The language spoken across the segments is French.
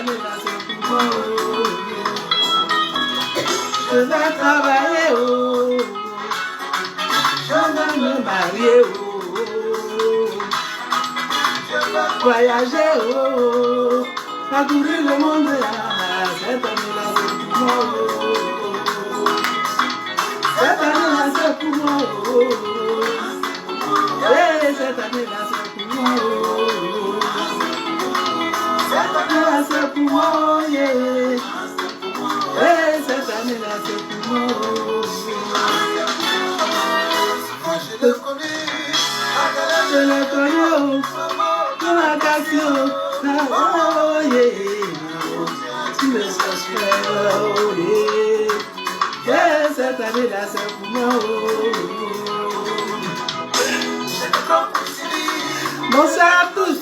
année-là, c'est pour moi. Je vais travailler, je vais me marier, voyager, parcourir le monde, cette année-là, c'est pour moi. Cette année-là, c'est pour moi. Cette année-là, c'est pour moi. Cette année-là, c'est pour moi. Cette année-là, c'est pour moi. Je l'ai connu, pour la question. Tu me cherches, cette année-là, c'est pour moi. Bonsoir à tous.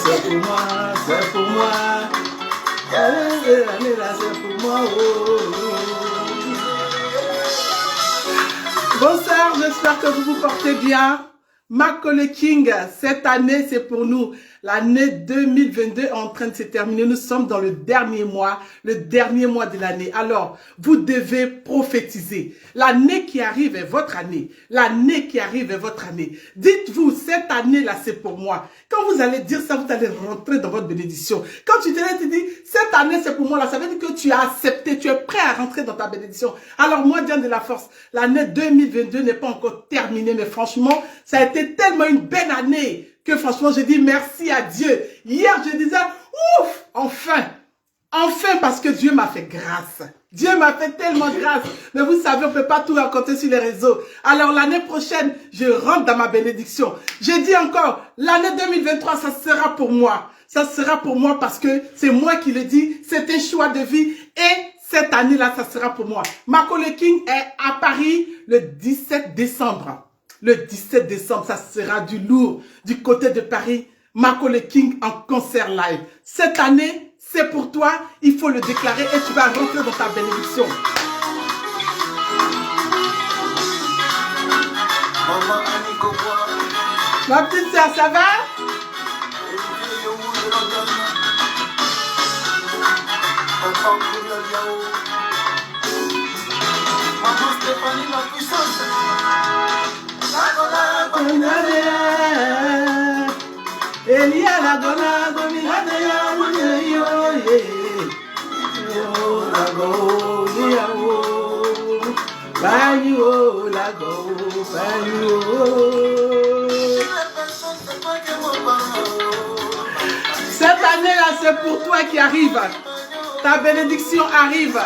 C'est pour moi, c'est pour moi. L'année-là, c'est pour moi. Bonsoir, j'espère que vous vous portez bien. Macaulay King, cette année, c'est pour nous. L'année 2022 est en train de se terminer. Nous sommes dans le dernier mois de l'année. Alors, vous devez prophétiser. L'année qui arrive est votre année. L'année qui arrive est votre année. Dites-vous, cette année-là, c'est pour moi. Quand vous allez dire ça, vous allez rentrer dans votre bénédiction. Quand tu te dis, cette année, c'est pour moi, là, ça veut dire que tu as accepté, tu es prêt à rentrer dans ta bénédiction. Alors, moi, Diane de la Force, l'année 2022 n'est pas encore terminée, mais franchement, ça a été tellement une belle année que franchement, je dis merci à Dieu. Hier, je disais, ouf, enfin, parce que Dieu m'a fait grâce. Dieu m'a fait tellement grâce. Mais vous savez, on ne peut pas tout raconter sur les réseaux. Alors, l'année prochaine, je rentre dans ma bénédiction. Je dis encore, l'année 2023, ça sera pour moi. Ça sera pour moi parce que c'est moi qui le dis. C'est un choix de vie et cette année-là, ça sera pour moi. Macaulay King est à Paris le 17 décembre. Le 17 décembre, ça sera du lourd du côté de Paris. Macaulay King en concert live. Cette année, c'est pour toi. Il faut le déclarer et tu vas rentrer dans ta bénédiction. Ma petite sœur, ça va? Maman Stéphanie, la puissance. Elia la dona dominade ya yo la go ya o bayo la go bayo. Cette année-là, c'est pour toi qui arrive. Ta bénédiction arrive.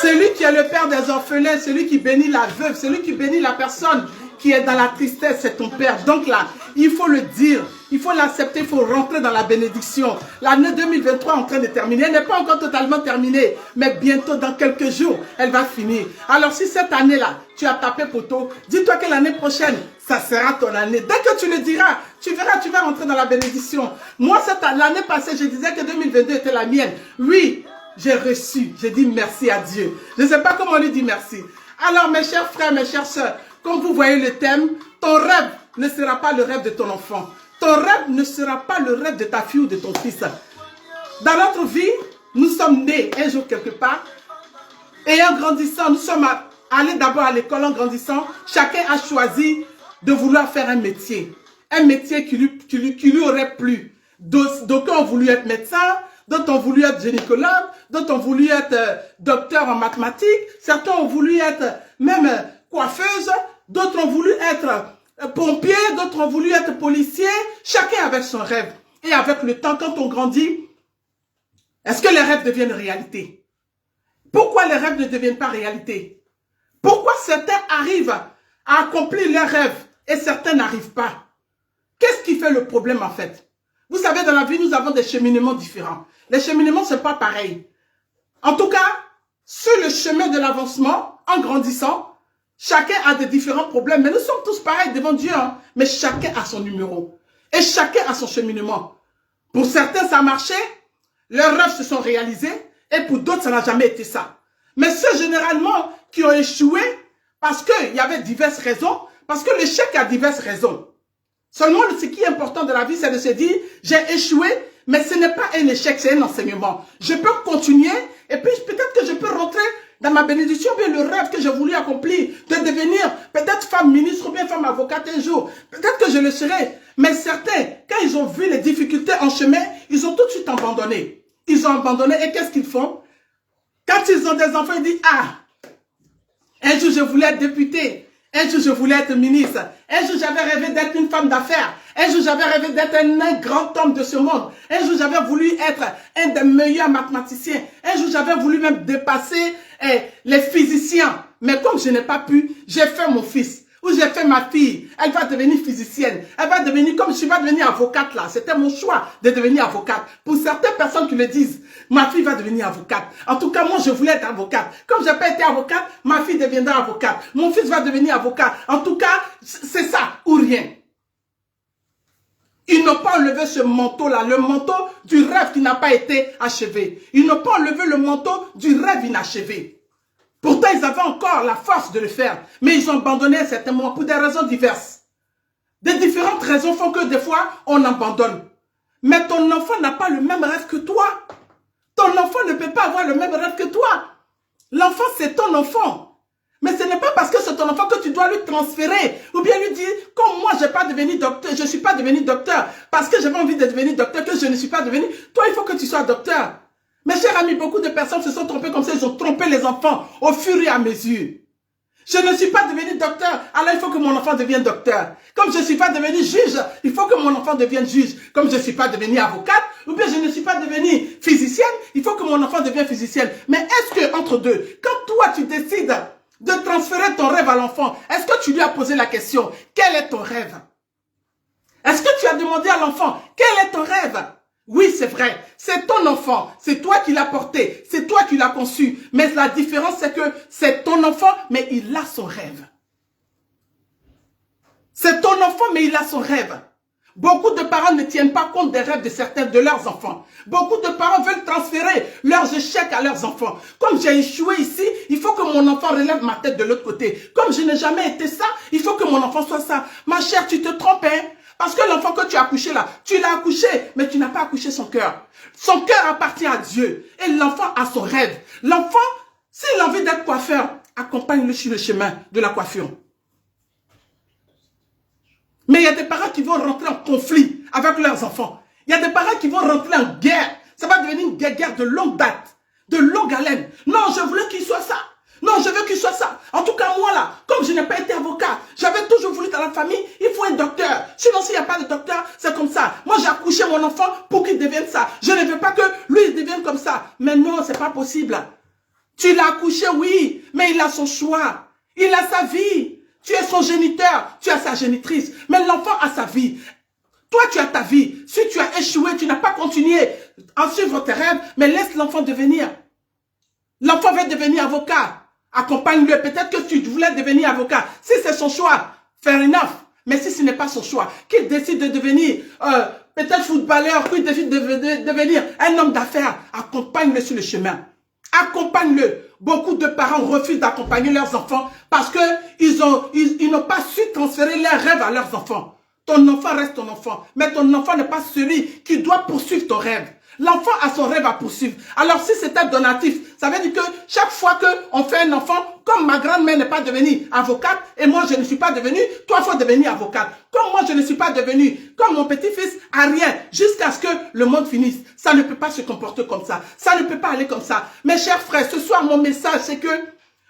Celui qui est le père des orphelins, celui qui bénit la veuve, celui qui bénit la personne qui est dans la tristesse, c'est ton père. Donc là, il faut le dire, il faut l'accepter, il faut rentrer dans la bénédiction. L'année 2023 est en train de terminer. Elle n'est pas encore totalement terminée, mais bientôt, dans quelques jours, elle va finir. Alors si cette année-là, tu as tapé poteau, dis-toi que l'année prochaine, ça sera ton année. Dès que tu le diras, tu verras, tu vas rentrer dans la bénédiction. Moi, l'année passée, je disais que 2022 était la mienne. Oui, j'ai reçu, j'ai dit merci à Dieu. Je ne sais pas comment lui dire merci. Alors mes chers frères, mes chères sœurs, comme vous voyez le thème, ton rêve ne sera pas le rêve de ton enfant. Ton rêve ne sera pas le rêve de ta fille ou de ton fils. Dans notre vie, nous sommes nés un jour quelque part. Et en grandissant, nous sommes allés d'abord à l'école en grandissant. Chacun a choisi de vouloir faire un métier. Un métier qui lui aurait plu. D'aucuns ont voulu être médecin, d'autres ont voulu être gynécologue, d'autres ont voulu être docteur en mathématiques, certains ont voulu être même coiffeuse, d'autres ont voulu être pompier, d'autres ont voulu être policier, chacun avec son rêve. Et avec le temps, quand on grandit, est-ce que les rêves deviennent réalité? Pourquoi les rêves ne deviennent pas réalité? Pourquoi certains arrivent à accomplir leurs rêves et certains n'arrivent pas? Qu'est-ce qui fait le problème en fait? Vous savez, dans la vie, nous avons des cheminements différents. Les cheminements, ce n'est pas pareil. En tout cas, sur le chemin de l'avancement, en grandissant, chacun a des différents problèmes. Mais nous sommes tous pareils devant Dieu. Hein? Mais chacun a son numéro. Et chacun a son cheminement. Pour certains, ça a marché. Leurs rêves se sont réalisés. Et pour d'autres, ça n'a jamais été ça. Mais ceux, généralement, qui ont échoué, parce qu'il y avait diverses raisons, Parce que l'échec a diverses raisons. Seulement, ce qui est important dans la vie, c'est de se dire, j'ai échoué, mais ce n'est pas un échec, c'est un enseignement. Je peux continuer, et puis peut-être que je peux rentrer dans ma bénédiction, bien le rêve que j'ai voulu accomplir, de devenir peut-être femme ministre ou bien femme avocate un jour. Peut-être que je le serai. Mais certains, quand ils ont vu les difficultés en chemin, ils ont tout de suite abandonné. Ils ont abandonné, et qu'est-ce qu'ils font? Quand ils ont des enfants, ils disent, ah, un jour je voulais être député. Un jour, je voulais être ministre. Un jour, j'avais rêvé d'être une femme d'affaires. Un jour, j'avais rêvé d'être un grand homme de ce monde. Un jour, j'avais voulu être un des meilleurs mathématiciens. Un jour, j'avais voulu même dépasser les physiciens. Mais comme je n'ai pas pu, j'ai fait mon fils. Ou j'ai fait ma fille. Elle va devenir physicienne. Elle va devenir, comme je vais devenir avocate là. C'était mon choix de devenir avocate. Pour certaines personnes qui le disent, ma fille va devenir avocate. En tout cas, moi, je voulais être avocate. Comme je n'ai pas été avocate, ma fille deviendra avocate. Mon fils va devenir avocat. En tout cas, c'est ça ou rien. Ils n'ont pas enlevé ce manteau-là, le manteau du rêve qui n'a pas été achevé. Ils n'ont pas enlevé le manteau du rêve inachevé. Pourtant, ils avaient encore la force de le faire. Mais ils ont abandonné à certains moments pour des raisons diverses. Des différentes raisons font que des fois, on abandonne. Mais ton enfant n'a pas le même rêve que toi. Ton enfant ne peut pas avoir le même rêve que toi. L'enfant, c'est ton enfant. Mais ce n'est pas parce que c'est ton enfant que tu dois lui transférer. Ou bien lui dire, comme moi, je n'ai pas devenu docteur, je ne suis pas devenu docteur. Parce que j'avais envie de devenir docteur, que je ne suis pas devenu. Toi, il faut que tu sois docteur. Mes chers amis, beaucoup de personnes se sont trompées comme ça. Ils ont trompé les enfants au fur et à mesure. Je ne suis pas devenu docteur, alors il faut que mon enfant devienne docteur. Comme je ne suis pas devenu juge, il faut que mon enfant devienne juge. Comme je ne suis pas devenu avocate, ou bien je ne suis pas devenue physicienne, il faut que mon enfant devienne physicienne. Mais est-ce que entre deux, quand toi tu décides de transférer ton rêve à l'enfant, est-ce que tu lui as posé la question, quel est ton rêve? Est-ce que tu as demandé à l'enfant, quel est ton rêve? Oui, c'est vrai, c'est ton enfant, c'est toi qui l'as porté, c'est toi qui l'as conçu. Mais la différence, c'est que c'est ton enfant, mais il a son rêve. C'est ton enfant, mais il a son rêve. Beaucoup de parents ne tiennent pas compte des rêves de certains de leurs enfants. Beaucoup de parents veulent transférer leurs échecs à leurs enfants. Comme j'ai échoué ici, il faut que mon enfant relève ma tête de l'autre côté. Comme je n'ai jamais été ça, il faut que mon enfant soit ça. Ma chère, tu te trompes, hein? Parce que l'enfant que tu as accouché là, tu l'as accouché, mais tu n'as pas accouché son cœur. Son cœur appartient à Dieu. Et l'enfant a son rêve. L'enfant, s'il a envie d'être coiffeur, accompagne-le sur le chemin de la coiffure. Mais il y a des parents qui vont rentrer en conflit avec leurs enfants. Il y a des parents qui vont rentrer en guerre. Ça va devenir une guerre de longue date, de longue haleine. Non, je voulais qu'il soit ça. Non, je veux qu'il soit ça. En tout cas, moi là, comme je n'ai pas été avocat, j'avais toujours voulu dans la famille, il faut un docteur. Sinon, s'il n'y a pas de docteur, c'est comme ça. Moi, j'ai accouché mon enfant pour qu'il devienne ça. Je ne veux pas que lui, il devienne comme ça. Mais non, c'est pas possible. Tu l'as accouché, oui, mais il a son choix. Il a sa vie. Tu es son géniteur, tu as sa génitrice. Mais l'enfant a sa vie. Toi, tu as ta vie. Si tu as échoué, tu n'as pas continué à suivre tes rêves, mais laisse l'enfant devenir. L'enfant veut devenir avocat. Accompagne-le. Peut-être que tu voulais devenir avocat. Si c'est son choix, fair enough. Mais si ce n'est pas son choix, qu'il décide de devenir peut-être footballeur, qu'il décide de devenir un homme d'affaires, accompagne-le sur le chemin. Accompagne-le. Beaucoup de parents refusent d'accompagner leurs enfants parce qu'ils n'ont pas su transférer leurs rêves à leurs enfants. Ton enfant reste ton enfant, mais ton enfant n'est pas celui qui doit poursuivre ton rêve. L'enfant a son rêve à poursuivre. Alors si c'était donatif, ça veut dire que chaque fois qu'on fait un enfant, comme ma grand-mère n'est pas devenue avocate et moi je ne suis pas devenue, toi il faut devenir avocate. Comme moi je ne suis pas devenue, comme mon petit-fils a rien, jusqu'à ce que le monde finisse. Ça ne peut pas se comporter comme ça. Ça ne peut pas aller comme ça. Mes chers frères, ce soir mon message c'est que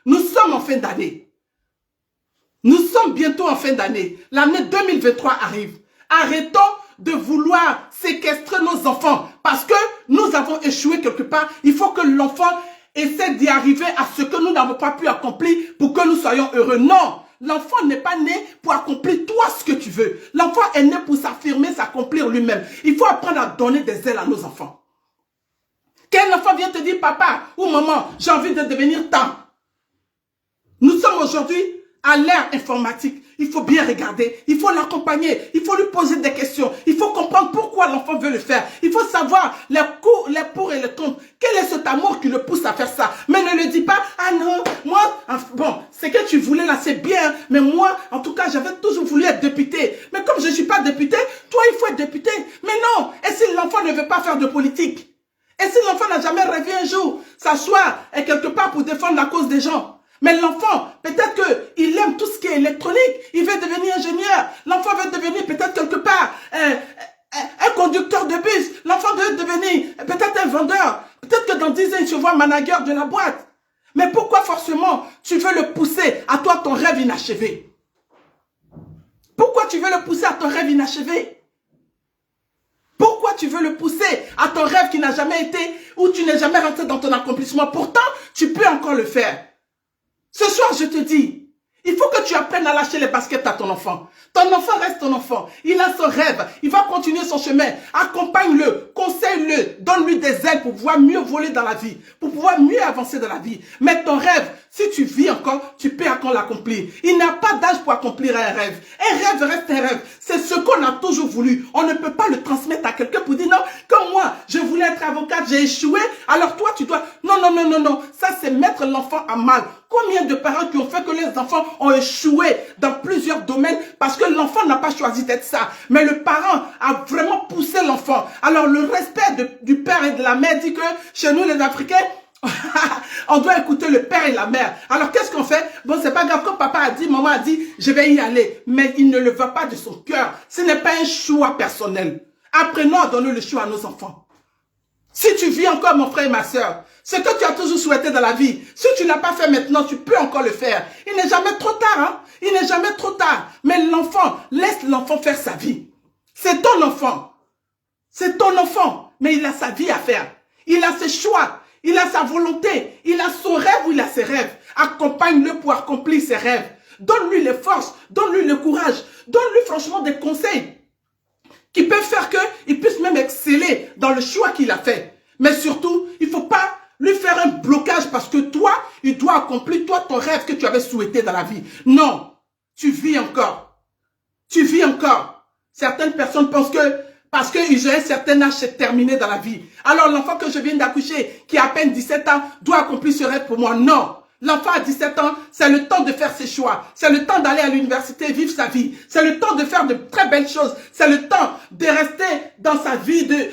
nous sommes en fin d'année. Nous sommes bientôt en fin d'année. L'année 2023 arrive. Arrêtons de vouloir séquestrer nos enfants parce que nous avons échoué quelque part. Il faut que l'enfant essaie d'y arriver à ce que nous n'avons pas pu accomplir pour que nous soyons heureux. Non, l'enfant n'est pas né pour accomplir toi ce que tu veux. L'enfant est né pour s'affirmer, s'accomplir lui-même. Il faut apprendre à donner des ailes à nos enfants. Quel enfant vient te dire, papa ou maman, j'ai envie de devenir tant. Nous sommes aujourd'hui à l'ère informatique. Il faut bien regarder, il faut l'accompagner, il faut lui poser des questions, il faut comprendre pourquoi l'enfant veut le faire. Il faut savoir les pour et les contre. Quel est cet amour qui le pousse à faire ça? Mais ne le dis pas, ah non, moi, bon, ce que tu voulais là, c'est bien. Mais moi, en tout cas, j'avais toujours voulu être député. Mais comme je ne suis pas député, toi, il faut être député. Mais non. Et si l'enfant ne veut pas faire de politique? Et si l'enfant n'a jamais rêvé un jour s'asseoir quelque part pour défendre la cause des gens? Mais l'enfant, peut-être qu'il aime tout ce qui est électronique. Il veut devenir ingénieur. L'enfant veut devenir peut-être quelque part un conducteur de bus. L'enfant veut devenir peut-être un vendeur. Peut-être que dans 10 ans, il se voit manager de la boîte. Mais pourquoi forcément tu veux le pousser à toi, ton rêve inachevé? Pourquoi tu veux le pousser à ton rêve inachevé? Pourquoi tu veux le pousser à ton rêve qui n'a jamais été, ou tu n'es jamais rentré dans ton accomplissement? Pourtant, tu peux encore le faire. Ce soir, je te dis, il faut que tu apprennes à lâcher les baskets à ton enfant. Ton enfant reste ton enfant. Il a son rêve. Il va continuer son chemin. Accompagne-le, conseille-le, donne-lui des ailes pour pouvoir mieux voler dans la vie, pour pouvoir mieux avancer dans la vie. Mais ton rêve, si tu vis encore, tu peux encore l'accomplir. Il n'y a pas d'âge pour accomplir un rêve. Un rêve reste un rêve. C'est ce qu'on a toujours voulu. On ne peut pas le transmettre à quelqu'un pour dire non, comme moi, je voulais être avocate, j'ai échoué, alors toi, tu dois... Non, non, non, non, non. Ça, c'est mettre l'enfant à mal. Combien de parents qui ont fait que les enfants ont échoué dans plusieurs domaines parce que l'enfant n'a pas choisi d'être ça. Mais le parent a vraiment poussé l'enfant. Alors le respect du père et de la mère dit que chez nous les Africains, on doit écouter le père et la mère. Alors qu'est-ce qu'on fait? Bon, c'est pas grave, comme papa a dit, maman a dit, je vais y aller. Mais il ne le veut pas de son cœur. Ce n'est pas un choix personnel. Apprenons à donner le choix à nos enfants. Si tu vis encore, mon frère et ma soeur, ce que tu as toujours souhaité dans la vie, si tu ne l'as pas fait maintenant, tu peux encore le faire. Il n'est jamais trop tard, hein? Il n'est jamais trop tard. Mais l'enfant, laisse l'enfant faire sa vie. C'est ton enfant. C'est ton enfant. Mais il a sa vie à faire. Il a ses choix. Il a sa volonté. Il a son rêve ou il a ses rêves. Accompagne-le pour accomplir ses rêves. Donne-lui les forces. Donne-lui le courage. Donne-lui franchement des conseils qui peuvent faire qu'il puisse même exceller dans le choix qu'il a fait. Mais surtout, il ne faut pas lui faire un blocage parce que toi, il doit accomplir toi ton rêve que tu avais souhaité dans la vie. Non, tu vis encore. Tu vis encore. Certaines personnes pensent que parce qu'ils ont un certain âge, c'est terminé dans la vie. Alors l'enfant que je viens d'accoucher, qui a à peine 17 ans, doit accomplir ce rêve pour moi. Non. L'enfant à 17 ans, c'est le temps de faire ses choix. C'est le temps d'aller à l'université, vivre sa vie. C'est le temps de faire de très belles choses. C'est le temps de rester dans sa vie, d'être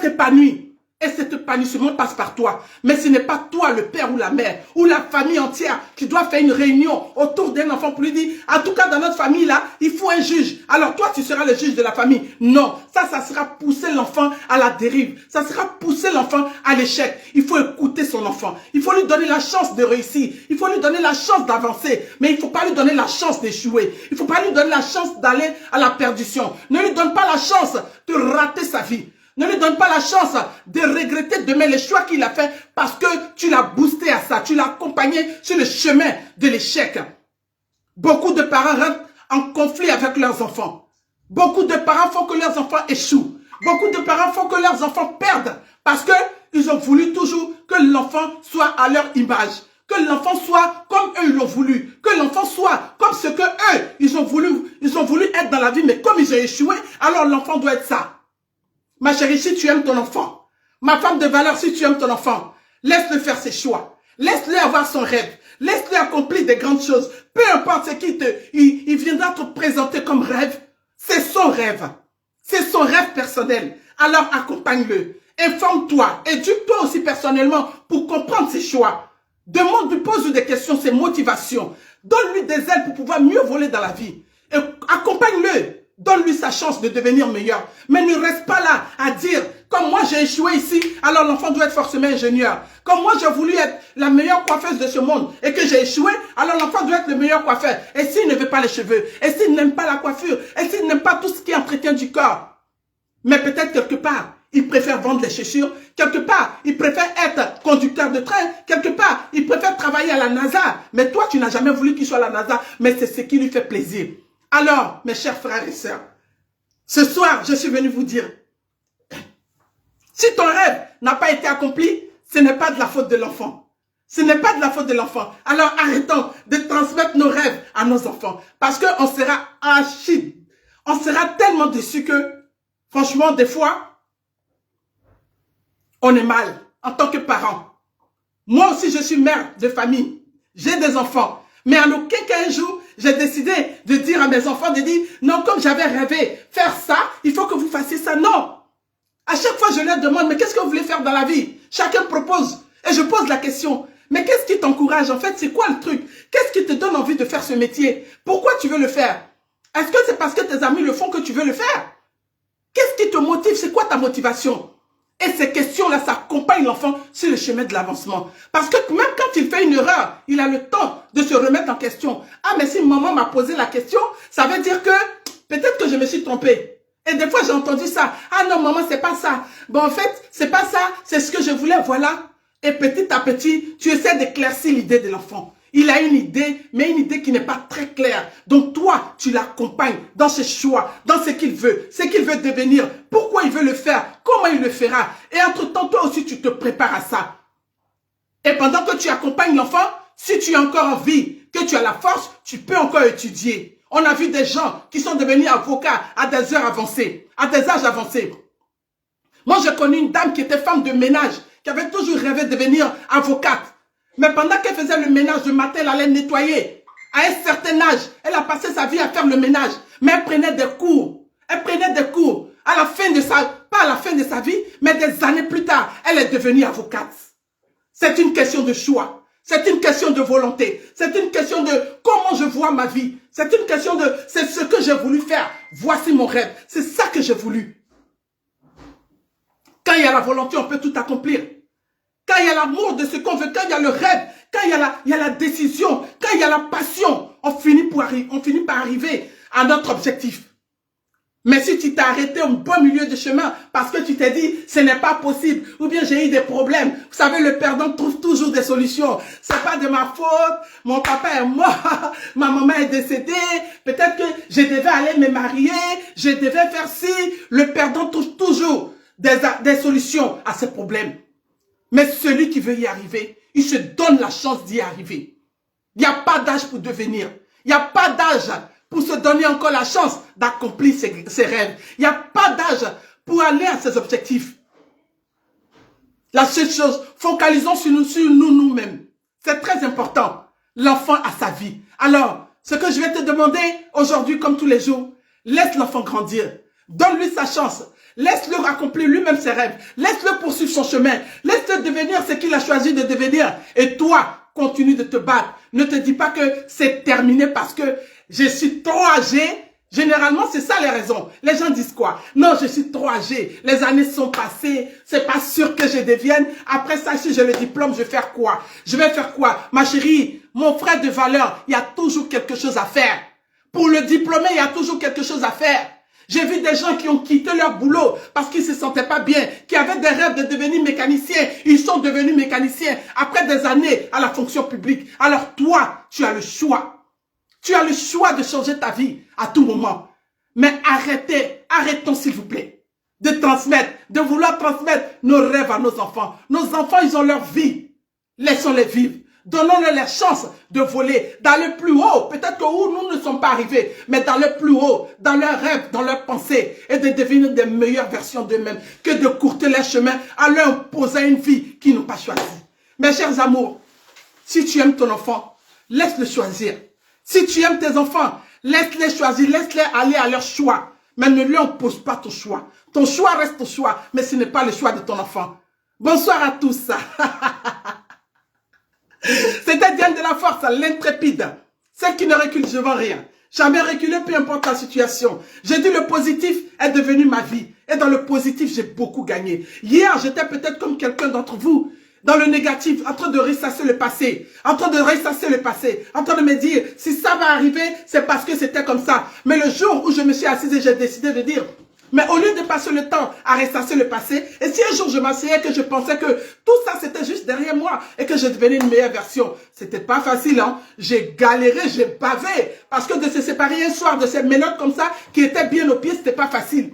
épanoui. Et cet épanouissement passe par toi. Mais ce n'est pas toi, le père ou la mère, ou la famille entière, qui doit faire une réunion autour d'un enfant pour lui dire, en tout cas dans notre famille là, il faut un juge. Alors toi, tu seras le juge de la famille. Non, ça sera pousser l'enfant à la dérive. Ça sera pousser l'enfant à l'échec. Il faut écouter son enfant. Il faut lui donner la chance de réussir. Il faut lui donner la chance d'avancer. Mais il ne faut pas lui donner la chance d'échouer. Il ne faut pas lui donner la chance d'aller à la perdition. Ne lui donne pas la chance de rater sa vie. Ne lui donne pas la chance de regretter demain les choix qu'il a fait parce que tu l'as boosté à ça. Tu l'as accompagné sur le chemin de l'échec. Beaucoup de parents rentrent en conflit avec leurs enfants. Beaucoup de parents font que leurs enfants échouent. Beaucoup de parents font que leurs enfants perdent parce qu'ils ont voulu toujours que l'enfant soit à leur image. Que l'enfant soit comme eux ils l'ont voulu. Que l'enfant soit comme ce que eux ils ont voulu être dans la vie. Mais comme ils ont échoué, alors l'enfant doit être ça. Ma chérie, si tu aimes ton enfant, ma femme de valeur, si tu aimes ton enfant, laisse-le faire ses choix. Laisse-le avoir son rêve. Laisse-le accomplir des grandes choses. Peu importe ce il viendra te présenter comme rêve. C'est son rêve. C'est son rêve personnel. Alors accompagne-le. Informe-toi. Éduque-toi aussi personnellement pour comprendre ses choix. Demande-lui, pose-lui des questions, ses motivations. Donne-lui des ailes pour pouvoir mieux voler dans la vie. Et accompagne-le. Donne-lui sa chance de devenir meilleur. Mais ne reste pas là à dire, comme moi j'ai échoué ici, alors l'enfant doit être forcément ingénieur. Comme moi j'ai voulu être la meilleure coiffeuse de ce monde et que j'ai échoué, alors l'enfant doit être le meilleur coiffeur. Et s'il ne veut pas les cheveux, et s'il n'aime pas la coiffure, et s'il n'aime pas tout ce qui est entretien du corps, mais peut-être quelque part, il préfère vendre les chaussures, quelque part, il préfère être conducteur de train, quelque part, il préfère travailler à la NASA. Mais toi, tu n'as jamais voulu qu'il soit à la NASA, mais c'est ce qui lui fait plaisir. Alors, mes chers frères et sœurs, ce soir, je suis venu vous dire, si ton rêve n'a pas été accompli, ce n'est pas de la faute de l'enfant. Ce n'est pas de la faute de l'enfant. Alors arrêtons de transmettre nos rêves à nos enfants. Parce qu'on sera on sera tellement déçus que, franchement, des fois, on est mal en tant que parent. Moi aussi, je suis mère de famille. J'ai des enfants. Mais en aucun cas un jour, j'ai décidé de dire à mes enfants, de dire, non, comme j'avais rêvé, faire ça, il faut que vous fassiez ça. Non. À chaque fois, je leur demande, mais qu'est-ce que vous voulez faire dans la vie? Chacun propose. Et je pose la question, mais qu'est-ce qui t'encourage? En fait, c'est quoi le truc? Qu'est-ce qui te donne envie de faire ce métier? Pourquoi tu veux le faire? Est-ce que c'est parce que tes amis le font que tu veux le faire? Qu'est-ce qui te motive? C'est quoi ta motivation? Et ces questions-là, ça accompagne l'enfant sur le chemin de l'avancement. Parce que même quand il fait une erreur, il a le temps de se remettre en question. Ah, mais si maman m'a posé la question, ça veut dire que peut-être que je me suis trompée. Et des fois, j'ai entendu ça. Ah non, maman, c'est pas ça. Bon, en fait, c'est pas ça. C'est ce que je voulais, voilà. Et petit à petit, tu essaies d'éclaircir l'idée de l'enfant. Il a une idée, mais une idée qui n'est pas très claire. Donc toi, tu l'accompagnes dans ses choix, dans ce qu'il veut devenir, pourquoi il veut le faire, comment il le fera. Et entre-temps, toi aussi, tu te prépares à ça. Et pendant que tu accompagnes l'enfant, si tu as encore envie, que tu as la force, tu peux encore étudier. On a vu des gens qui sont devenus avocats à des heures avancées, à des âges avancés. Moi, j'ai connu une dame qui était femme de ménage, qui avait toujours rêvé de devenir avocate. Mais pendant qu'elle faisait le ménage, le matin, elle allait nettoyer. À un certain âge, elle a passé sa vie à faire le ménage. Mais elle prenait des cours. Elle prenait des cours. À la fin de pas à la fin de sa vie, mais des années plus tard, elle est devenue avocate. C'est une question de choix. C'est une question de volonté. C'est une question de comment je vois ma vie. C'est une question de c'est ce que j'ai voulu faire. Voici mon rêve. C'est ça que j'ai voulu. Quand il y a la volonté, on peut tout accomplir. Quand il y a l'amour de ce qu'on veut, quand il y a le rêve, quand il y a la décision, quand il y a la passion, on finit par arriver à notre objectif. Mais si tu t'es arrêté au bon milieu du chemin parce que tu t'es dit ce n'est pas possible ou bien j'ai eu des problèmes, vous savez, le perdant trouve toujours des solutions. C'est pas de ma faute, mon papa est mort, ma maman est décédée, peut-être que je devais aller me marier, je devais faire ci. Le perdant trouve toujours des solutions à ces problèmes. Mais celui qui veut y arriver, il se donne la chance d'y arriver. Il n'y a pas d'âge pour devenir. Il n'y a pas d'âge pour se donner encore la chance d'accomplir ses rêves. Il n'y a pas d'âge pour aller à ses objectifs. La seule chose, focalisons sur nous-mêmes. C'est très important. L'enfant a sa vie. Alors, ce que je vais te demander aujourd'hui, comme tous les jours, laisse l'enfant grandir. Donne-lui sa chance. Laisse-le accomplir lui-même ses rêves. Laisse-le poursuivre son chemin. Laisse-le devenir ce qu'il a choisi de devenir. Et toi, continue de te battre. Ne te dis pas que c'est terminé parce que je suis trop âgé. Généralement, c'est ça les raisons. Les gens disent quoi? Non, je suis trop âgé. Les années sont passées. C'est pas sûr que je devienne. Après ça, si j'ai le diplôme, je vais faire quoi? Je vais faire quoi? Ma chérie, mon frère de valeur, il y a toujours quelque chose à faire. Pour le diplômé, il y a toujours quelque chose à faire. J'ai vu des gens qui ont quitté leur boulot parce qu'ils ne se sentaient pas bien, qui avaient des rêves de devenir mécaniciens. Ils sont devenus mécaniciens après des années à la fonction publique. Alors toi, tu as le choix. Tu as le choix de changer ta vie à tout moment. Mais arrêtons s'il vous plaît de transmettre, de vouloir transmettre nos rêves à nos enfants. Nos enfants, ils ont leur vie. Laissons-les vivre. Donnons-leur la chance de voler, d'aller plus haut. Peut-être que où nous ne sommes pas arrivés, mais d'aller plus haut, dans leurs rêves, dans leurs pensées, et de devenir des meilleures versions d'eux-mêmes, que de courter leur chemin à leur imposer une vie qu'ils n'ont pas choisie. Mes chers amours, si tu aimes ton enfant, laisse-le choisir. Si tu aimes tes enfants, laisse-les choisir, laisse-les aller à leur choix. Mais ne leur impose pas ton choix. Ton choix reste ton choix, mais ce n'est pas le choix de ton enfant. Bonsoir à tous. C'était Diane de la Force, l'intrépide. Celle qui ne recule devant rien. Jamais reculer, peu importe la situation. J'ai dit le positif est devenu ma vie. Et dans le positif, j'ai beaucoup gagné. Hier, j'étais peut-être comme quelqu'un d'entre vous. Dans le négatif, en train de ressasser le passé. En train de ressasser le passé. En train de me dire, si ça va arriver, c'est parce que c'était comme ça. Mais le jour où je me suis assise et j'ai décidé de dire, mais au lieu de passer le temps à ressasser le passé, et si un jour je m'asseyais que je pensais que tout ça c'était juste derrière moi et que je devenais une meilleure version, c'était pas facile, hein. J'ai galéré, j'ai bavé, parce que de se séparer un soir de ces menottes comme ça, qui étaient bien aux pieds, c'était pas facile.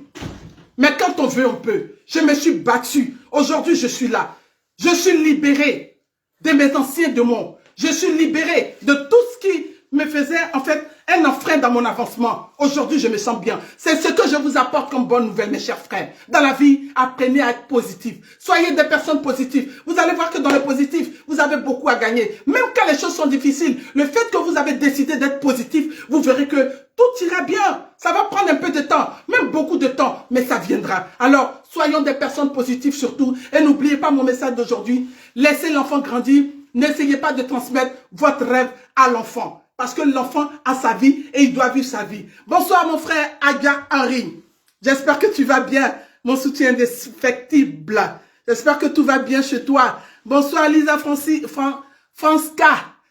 Mais quand on veut, on peut. Je me suis battue. Aujourd'hui, je suis là. Je suis libéré de mes anciens démons. Je suis libéré de tout ce qui me faisait, en fait, un enfreint dans mon avancement. Aujourd'hui, je me sens bien. C'est ce que je vous apporte comme bonne nouvelle, mes chers frères. Dans la vie, apprenez à être positif. Soyez des personnes positives. Vous allez voir que dans le positif, vous avez beaucoup à gagner. Même quand les choses sont difficiles, le fait que vous avez décidé d'être positif, vous verrez que tout ira bien. Ça va prendre un peu de temps, même beaucoup de temps, mais ça viendra. Alors, soyons des personnes positives surtout. Et n'oubliez pas mon message d'aujourd'hui. Laissez l'enfant grandir. N'essayez pas de transmettre votre rêve à l'enfant. Parce que l'enfant a sa vie et il doit vivre sa vie. Bonsoir mon frère Aga Henry. J'espère que tu vas bien. Mon soutien indéfectible. J'espère que tout va bien chez toi. Bonsoir Lisa Franska.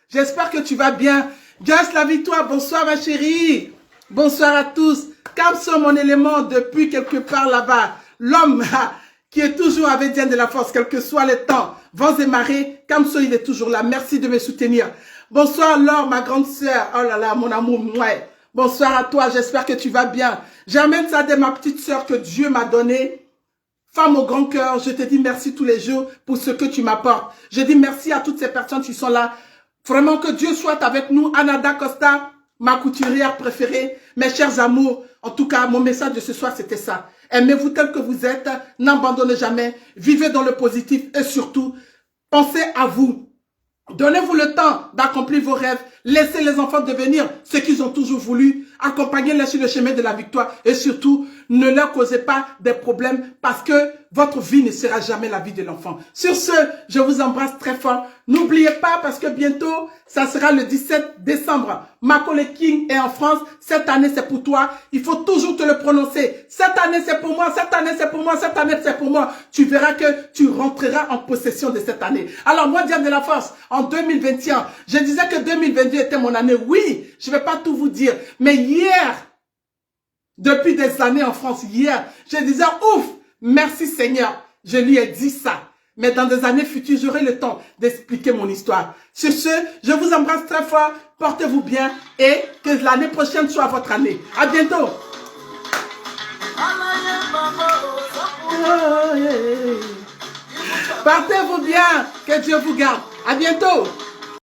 J'espère que tu vas bien. Grâce la victoire. Bonsoir ma chérie. Bonsoir à tous. Kamso mon élément depuis quelque part là-bas. L'homme qui est toujours avec Diane de la Force, quel que soit le temps. Vents et marées, Kamso, il est toujours là. Merci de me soutenir. Bonsoir Laure, ma grande sœur. Oh là là, mon amour. Ouais. Bonsoir à toi, j'espère que tu vas bien. J'amène ça de ma petite sœur que Dieu m'a donnée. Femme au grand cœur, je te dis merci tous les jours pour ce que tu m'apportes. Je dis merci à toutes ces personnes qui sont là. Vraiment que Dieu soit avec nous. Anada Costa, ma couturière préférée, mes chers amours. En tout cas, mon message de ce soir, c'était ça. Aimez-vous tel que vous êtes, n'abandonnez jamais, vivez dans le positif et surtout, pensez à vous. Donnez-vous le temps d'accomplir vos rêves, laissez les enfants devenir ce qu'ils ont toujours voulu, accompagnez-les sur le chemin de la victoire et surtout, ne leur causez pas des problèmes parce que votre vie ne sera jamais la vie de l'enfant. Sur ce, je vous embrasse très fort. N'oubliez pas parce que bientôt, ça sera le 17 décembre. Macaulay King est en France. Cette année, c'est pour toi. Il faut toujours te le prononcer. Cette année, c'est pour moi. Cette année, c'est pour moi. Cette année, c'est pour moi. Tu verras que tu rentreras en possession de cette année. Alors, moi, Diane de la Force, en 2021, je disais que 2022 était mon année. Oui, je ne vais pas tout vous dire. Mais hier, depuis des années en France, hier, je disais, ouf, merci Seigneur. Je lui ai dit ça. Mais dans des années futures, j'aurai le temps d'expliquer mon histoire. Sur ce, je vous embrasse très fort. Portez-vous bien et que l'année prochaine soit votre année. À bientôt. Portez-vous bien. Que Dieu vous garde. À bientôt.